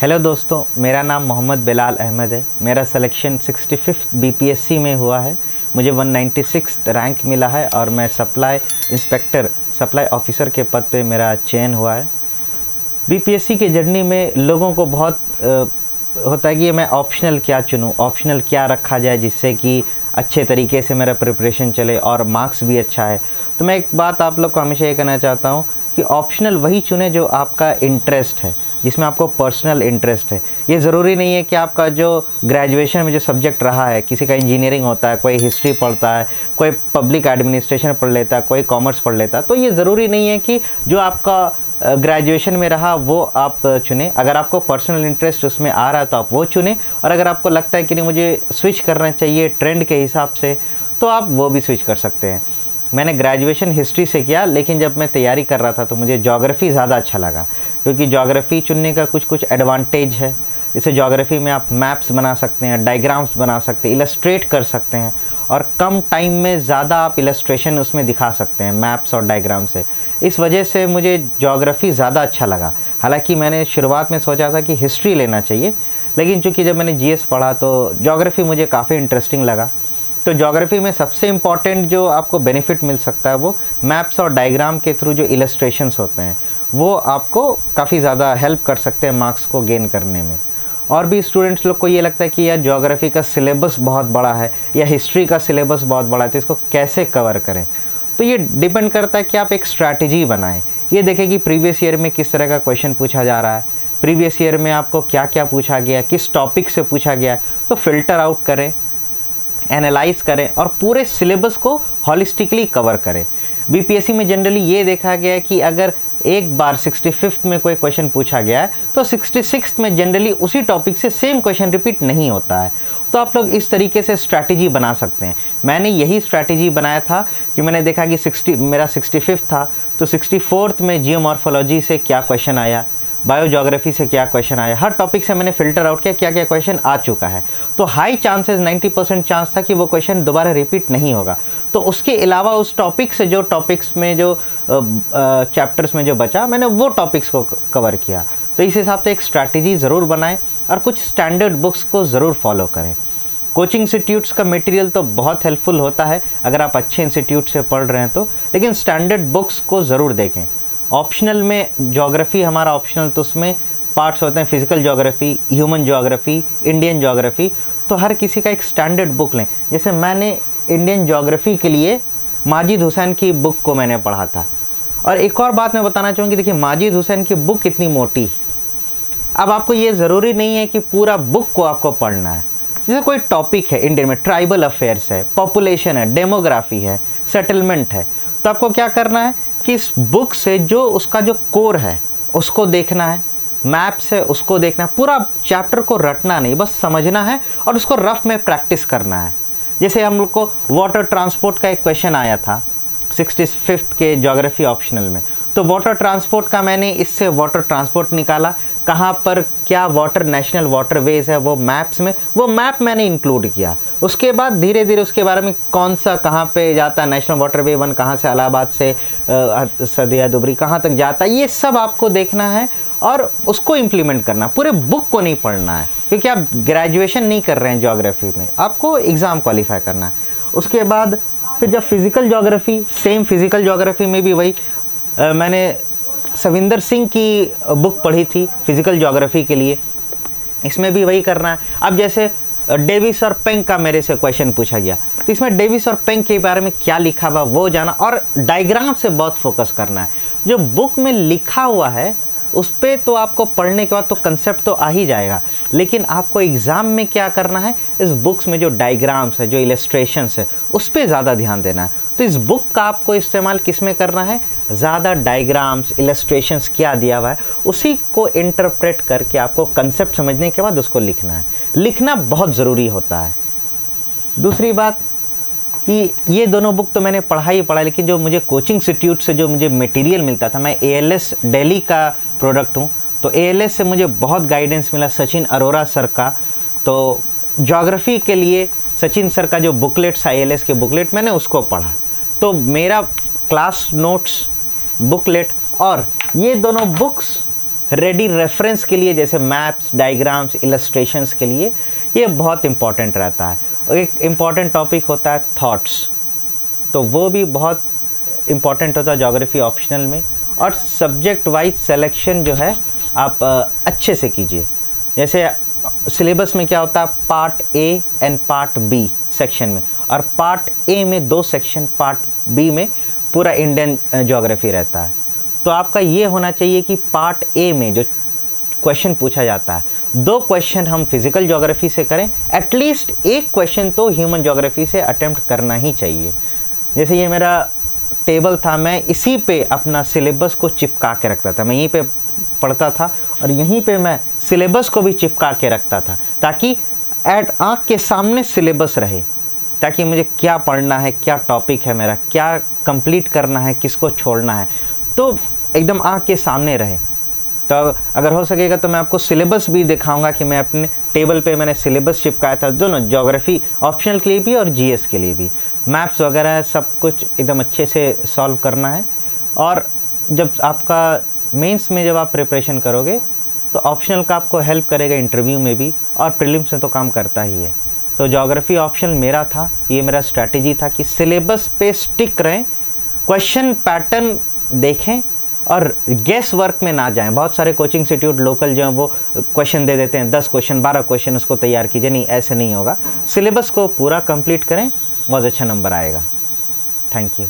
Hello दोस्तों, मेरा नाम मोहम्मद बिलाल अहमद है। मेरा सिलेक्शन 65th बीपीएससी में हुआ है। मुझे 196 रैंक मिला है और मैं सप्लाई ऑफिसर के पद पे मेरा चयन हुआ है। बीपीएससी की जर्नी में लोगों को बहुत होता है कि मैं ऑप्शनल क्या चुनूं, ऑप्शनल क्या रखा जाए जिससे कि अच्छे तरीके से मेरा प्रिपरेशन चले और मार्क्स भी अच्छा है। तो मैं एक बात आप लोग को हमेशा ये कहना चाहता हूँ कि ऑप्शनल वही चुने जो आपका इंटरेस्ट है, जिसमें आपको पर्सनल इंटरेस्ट है। ये ज़रूरी नहीं है कि आपका जो ग्रेजुएशन में जो सब्जेक्ट रहा है, किसी का इंजीनियरिंग होता है, कोई हिस्ट्री पढ़ता है, कोई पब्लिक एडमिनिस्ट्रेशन पढ़ लेता है, कोई कॉमर्स पढ़ लेता है, तो ये ज़रूरी नहीं है कि जो आपका ग्रेजुएशन में रहा वो आप चुनें। अगर आपको पर्सनल इंटरेस्ट उसमें आ रहा है तो आप वो चुनें, और अगर आपको लगता है कि नहीं मुझे स्विच करना चाहिए ट्रेंड के हिसाब से, तो आप वो भी स्विच कर सकते हैं। मैंने ग्रेजुएशन हिस्ट्री से किया, लेकिन जब मैं तैयारी कर रहा था तो मुझे ज्योग्राफ़ी ज़्यादा अच्छा लगा, क्योंकि ज्योग्राफ़ी चुनने का कुछ एडवांटेज है। जैसे ज्योग्राफ़ी में आप मैप्स बना सकते हैं, डायग्राम्स बना सकते हैं, इलस्ट्रेट कर सकते हैं, और कम टाइम में ज़्यादा आप इलस्ट्रेशन उसमें दिखा सकते हैं मैप्स और डायग्राम से। इस वजह से मुझे ज्योग्राफ़ी ज़्यादा अच्छा लगा। हालांकि मैंने शुरुआत में सोचा था कि हिस्ट्री लेना चाहिए, लेकिन चूँकि जब मैंने जीएस पढ़ा तो ज्योग्राफ़ी मुझे काफ़ी इंटरेस्टिंग लगा। तो ज्योग्राफ़ी में सबसे इम्पॉर्टेंट जो आपको बेनिफिट मिल सकता है वो मैप्स और डायग्राम के थ्रू जो इलस्ट्रेशंस होते हैं, वो आपको काफ़ी ज़्यादा हेल्प कर सकते हैं मार्क्स को गेन करने में। और भी स्टूडेंट्स लोग को ये लगता है कि यार ज्योग्राफ़ी का सिलेबस बहुत बड़ा है या हिस्ट्री का सिलेबस बहुत बड़ा है, तो इसको कैसे कवर करें। तो ये डिपेंड करता है कि आप एक स्ट्रैटेजी बनाएं। ये देखें कि प्रीवियस ईयर में किस तरह का क्वेश्चन पूछा जा रहा है, प्रीवियस ईयर में आपको क्या क्या पूछा गया, किस टॉपिक से पूछा गया, तो फिल्टर आउट करें, एनालाइज करें और पूरे सिलेबस को हॉलिस्टिकली कवर करें। बीपीएससी में जनरली ये देखा गया है कि अगर एक बार 65th में कोई क्वेश्चन पूछा गया है तो 66th में जनरली उसी टॉपिक से सेम क्वेश्चन रिपीट नहीं होता है। तो आप लोग इस तरीके से स्ट्रैटेजी बना सकते हैं। मैंने यही स्ट्रैटेजी बनाया था कि मैंने देखा कि मेरा 65th था, तो 64th में जियोमॉर्फोलॉजी से क्या क्वेश्चन आया, बायोजोग्राफी से क्या क्वेश्चन आया, हर टॉपिक से मैंने फ़िल्टर आउट किया क्या क्या क्वेश्चन आ चुका है। तो हाई चांसेस 90% चांस था कि वो क्वेश्चन दोबारा रिपीट नहीं होगा। तो उसके अलावा उस टॉपिक से जो टॉपिक्स में जो चैप्टर्स में जो बचा, मैंने वो टॉपिक्स को कवर किया। तो इस हिसाब से एक स्ट्रैटेजी ज़रूर बनाएं और कुछ स्टैंडर्ड बुक्स को ज़रूर फॉलो करें। कोचिंग इंस्टीट्यूट्स का मटेरियल तो बहुत हेल्पफुल होता है अगर आप अच्छे इंस्टीट्यूट से पढ़ रहे हैं तो, लेकिन स्टैंडर्ड बुक्स को ज़रूर देखें। ऑप्शनल में ज्योग्राफ़ी हमारा ऑप्शनल, तो उसमें पार्ट्स होते हैं physical geography, human geography, Indian geography. तो हर किसी का एक स्टैंडर्ड बुक लें। जैसे मैंने इंडियन ज्योग्राफ़ी के लिए माजिद हुसैन की बुक को मैंने पढ़ा था। और एक और बात मैं बताना चाहूँगी, देखिए माजिद हुसैन की बुक कितनी मोटी। अब आपको ये ज़रूरी नहीं है कि पूरा बुक को आपको पढ़ना है। जैसे कोई टॉपिक है इंडिया में, ट्राइबल अफेयर्स है, पॉपुलेशन है, डेमोग्राफी है, सेटलमेंट है, तो आपको क्या करना है कि इस बुक से जो उसका जो कोर है उसको देखना है, मैप्स है उसको देखना है। पूरा चैप्टर को रटना नहीं, बस समझना है और उसको रफ में प्रैक्टिस करना है। जैसे हम लोग को वाटर ट्रांसपोर्ट का एक क्वेश्चन आया था 65th के ज्योग्राफी ऑप्शनल में, तो वाटर ट्रांसपोर्ट का मैंने इससे वाटर ट्रांसपोर्ट निकाला, कहाँ पर क्या वाटर नेशनल वाटरवेज है वो मैप्स में, वो मैप मैंने इंक्लूड किया। उसके बाद धीरे धीरे उसके बारे में कौन सा कहाँ पे जाता है, नेशनल वाटरवे 1 कहाँ से इलाहाबाद से सदिया दुबरी कहाँ तक जाता है, ये सब आपको देखना है और उसको इम्प्लीमेंट करना। पूरे बुक को नहीं पढ़ना है, क्योंकि आप ग्रेजुएशन नहीं कर रहे हैं ज्योग्राफी में, आपको एग्ज़ाम क्वालिफाई करना है। उसके बाद फिर जब physical geography, same physical geography में भी वही मैंने सविंदर सिंह की बुक पढ़ी थी फिज़िकल ज्योग्राफी के लिए, इसमें भी वही करना है। अब जैसे डेविस और पेंग का मेरे से क्वेश्चन पूछा गया, तो इसमें डेविस और पेंग के बारे में क्या लिखा हुआ वो जाना, और डायग्राम से बहुत फोकस करना है। जो बुक में लिखा हुआ है उस पर तो आपको पढ़ने के बाद तो कंसेप्ट तो आ ही जाएगा, लेकिन आपको एग्ज़ाम में क्या करना है, इस बुक्स में जो डायग्राम्स है, जो इलस्ट्रेशंस है, उस पर ज़्यादा ध्यान देना है। तो इस बुक का आपको इस्तेमाल किस में करना है, ज़्यादा डायग्राम्स, इलस्ट्रेशंस क्या दिया हुआ है उसी को इंटरप्रेट करके आपको कंसेप्ट समझने के बाद उसको लिखना है। लिखना बहुत ज़रूरी होता है। दूसरी बात कि ये दोनों बुक तो मैंने पढ़ा ही पढ़ा, लेकिन जो मुझे कोचिंग इंस्टीट्यूट से जो मुझे मटेरियल मिलता था, मैं एएलएस दिल्ली का प्रोडक्ट हूँ, तो एएलएस से मुझे बहुत गाइडेंस मिला, सचिन अरोरा सर का। तो ज्योग्राफ़ी के लिए सचिन सर का जो बुकलेट्स है, एएलएस के बुकलेट, मैंने उसको पढ़ा। तो मेरा क्लास नोट्स, बुकलेट और ये दोनों बुक्स रेडी रेफरेंस के लिए, जैसे मैप्स, डायग्राम्स, इलस्ट्रेशंस के लिए ये बहुत इंपॉर्टेंट रहता है। और एक इम्पॉर्टेंट टॉपिक होता है थॉट्स, तो वो भी बहुत इम्पॉर्टेंट होता है ज्योग्राफी ऑप्शनल में। और सब्जेक्ट वाइज सिलेक्शन जो है आप अच्छे से कीजिए। जैसे सिलेबस में क्या होता है, part A and part B section में, और पार्ट ए में 2 सेक्शन, पार्ट बी में पूरा इंडियन ज्योग्राफी रहता है। तो आपका ये होना चाहिए कि पार्ट ए में जो क्वेश्चन पूछा जाता है 2 क्वेश्चन हम फिजिकल ज्योग्राफी से करें, एटलीस्ट 1 क्वेश्चन तो ह्यूमन ज्योग्राफी से अटेम्प्ट करना ही चाहिए। जैसे ये मेरा टेबल था, मैं इसी पे अपना सिलेबस को चिपका के रखता था, मैं यहीं पे पढ़ता था और यहीं पे मैं सिलेबस को भी चिपका के रखता था, ताकि एट आँख के सामने सिलेबस रहे, ताकि मुझे क्या पढ़ना है, क्या टॉपिक है मेरा, क्या कंप्लीट करना है, किसको छोड़ना है, तो एकदम आँख के सामने रहे। तो अगर हो सकेगा तो मैं आपको सिलेबस भी दिखाऊंगा कि मैं अपने टेबल पे मैंने सिलेबस चिपकाया था, दोनों ज्योग्राफी ऑप्शनल के लिए भी और जीएस के लिए भी। मैप्स वगैरह सब कुछ एकदम अच्छे से सॉल्व करना है। और जब आपका मेंस में जब आप प्रिपरेशन करोगे तो ऑप्शनल का आपको हेल्प करेगा इंटरव्यू में भी, और प्रीलिम्स में तो काम करता ही है। तो ज्योग्राफी ऑप्शनल मेरा था, ये मेरा स्ट्रैटेजी था कि सिलेबस पे स्टिक रहें, क्वेश्चन पैटर्न देखें और गेस वर्क में ना जाएं। बहुत सारे कोचिंग इंस्टीट्यूट लोकल जो हैं वो क्वेश्चन दे देते हैं, 10 क्वेश्चन 12 क्वेश्चन उसको तैयार कीजिए, नहीं ऐसे नहीं होगा। सिलेबस को पूरा कंप्लीट करें, बहुत अच्छा नंबर आएगा। Thank you.